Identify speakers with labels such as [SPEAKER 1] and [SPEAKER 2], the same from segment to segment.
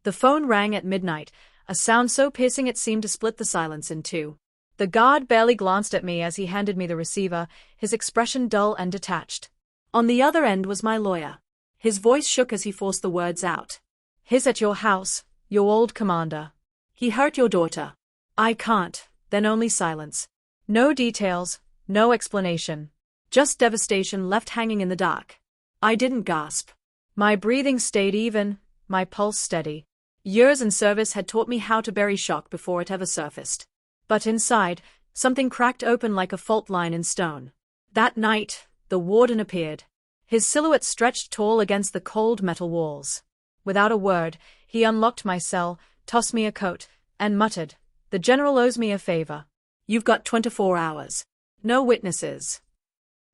[SPEAKER 1] The phone rang at midnight, a sound so piercing it seemed to split the silence in two. The guard barely glanced at me as he handed me the receiver, his expression dull and detached. On the other end was my lawyer. His voice shook as he forced the words out. "He's at your house, your old commander. He hurt your daughter." "I can't," then only silence. No details, no explanation. Just devastation left hanging in the dark. I didn't gasp. My breathing stayed even, my pulse steady. Years in service had taught me how to bury shock before it ever surfaced. But inside, something cracked open like a fault line in stone. That night, the warden appeared. His silhouette stretched tall against the cold metal walls. Without a word, he unlocked my cell, tossed me a coat, and muttered, "The general owes me a favor. You've got 24 hours. No witnesses."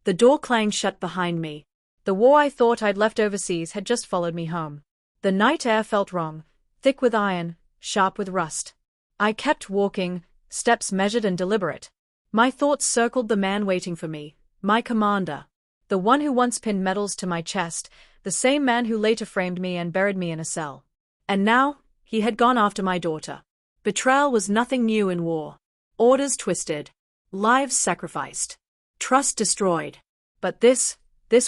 [SPEAKER 1] The door clanged shut behind me. The war I thought I'd left overseas had just followed me home. The night air felt wrong, thick with iron, sharp with rust. I kept walking, steps measured and deliberate. My thoughts circled the man waiting for me, my commander. The one who once pinned medals to my chest, the same man who later framed me and buried me in a cell. And now, he had gone after my daughter. Betrayal was nothing new in war. Orders twisted. Lives sacrificed. Trust destroyed. But this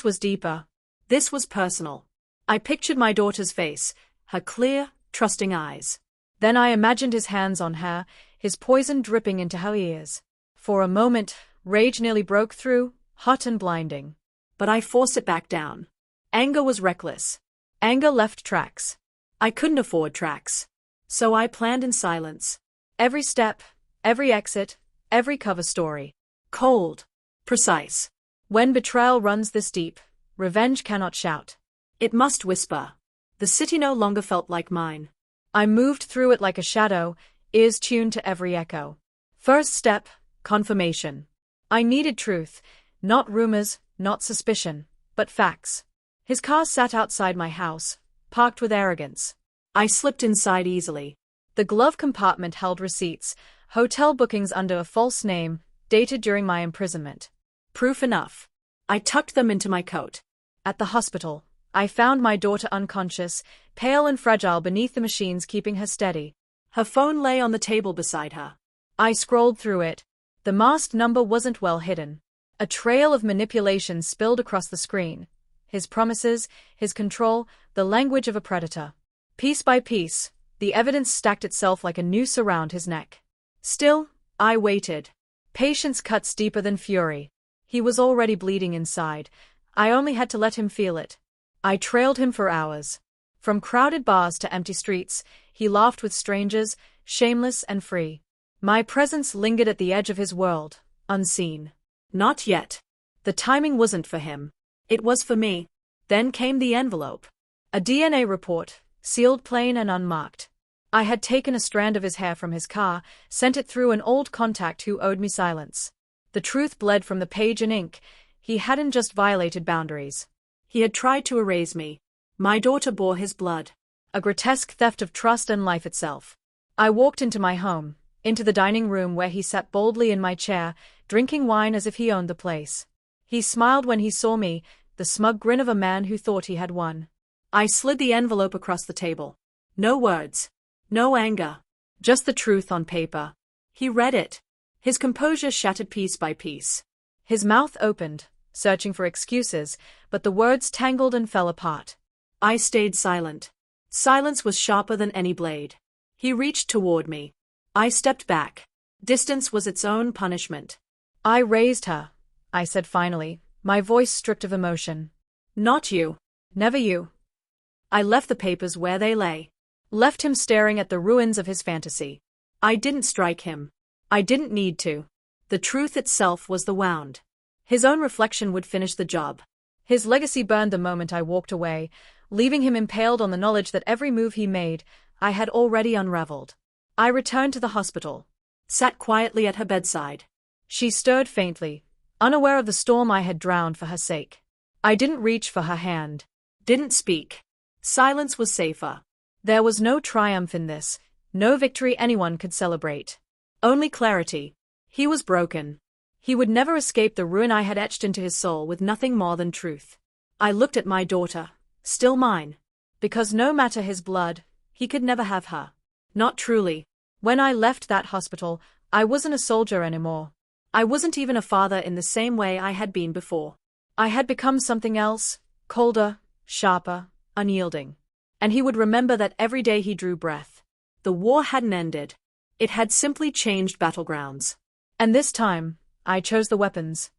[SPEAKER 1] was deeper. This was personal. I pictured my daughter's face, her clear, trusting eyes. Then I imagined his hands on her, his poison dripping into her ears. For a moment, rage nearly broke through, hot and blinding. But I forced it back down. Anger was reckless. Anger left tracks. I couldn't afford tracks. So I planned in silence. Every step, every exit, every cover story. Cold. Precise. When betrayal runs this deep, revenge cannot shout. It must whisper. The city no longer felt like mine. I moved through it like a shadow, ears tuned to every echo. First step, confirmation. I needed truth, not rumors, not suspicion, but facts. His car sat outside my house, parked with arrogance. I slipped inside easily. The glove compartment held receipts, hotel bookings under a false name, dated during my imprisonment. Proof enough. I tucked them into my coat. At the hospital, I found my daughter unconscious, pale and fragile beneath the machines keeping her steady. Her phone lay on the table beside her. I scrolled through it. The masked number wasn't well hidden. A trail of manipulation spilled across the screen. His promises, his control, the language of a predator. Piece by piece, the evidence stacked itself like a noose around his neck. Still, I waited. Patience cuts deeper than fury. He was already bleeding inside. I only had to let him feel it. I trailed him for hours. From crowded bars to empty streets, he laughed with strangers, shameless and free. My presence lingered at the edge of his world, unseen. Not yet. The timing wasn't for him. It was for me. Then came the envelope. A DNA report, sealed plain and unmarked. I had taken a strand of his hair from his car, sent it through an old contact who owed me silence. The truth bled from the page in ink. He hadn't just violated boundaries. He had tried to erase me. My daughter bore his blood. A grotesque theft of trust and life itself. I walked into my home, into the dining room where he sat boldly in my chair, drinking wine as if he owned the place. He smiled when he saw me, the smug grin of a man who thought he had won. I slid the envelope across the table. No words. No anger. Just the truth on paper. He read it. His composure shattered piece by piece. His mouth opened, searching for excuses, but the words tangled and fell apart. I stayed silent. Silence was sharper than any blade. He reached toward me. I stepped back. Distance was its own punishment. "I raised her," I said finally, my voice stripped of emotion. "Not you. Never you." I left the papers where they lay. Left him staring at the ruins of his fantasy. I didn't strike him. I didn't need to. The truth itself was the wound. His own reflection would finish the job. His legacy burned the moment I walked away, leaving him impaled on the knowledge that every move he made, I had already unraveled. I returned to the hospital. Sat quietly at her bedside. She stirred faintly, unaware of the storm I had drowned for her sake. I didn't reach for her hand. Didn't speak. Silence was safer. There was no triumph in this, no victory anyone could celebrate. Only clarity. He was broken. He would never escape the ruin I had etched into his soul with nothing more than truth. I looked at my daughter, still mine. Because no matter his blood, he could never have her. Not truly. When I left that hospital, I wasn't a soldier anymore. I wasn't even a father in the same way I had been before. I had become something else, colder, sharper, unyielding. And he would remember that every day he drew breath. The war hadn't ended. It had simply changed battlegrounds. And this time, I chose the weapons.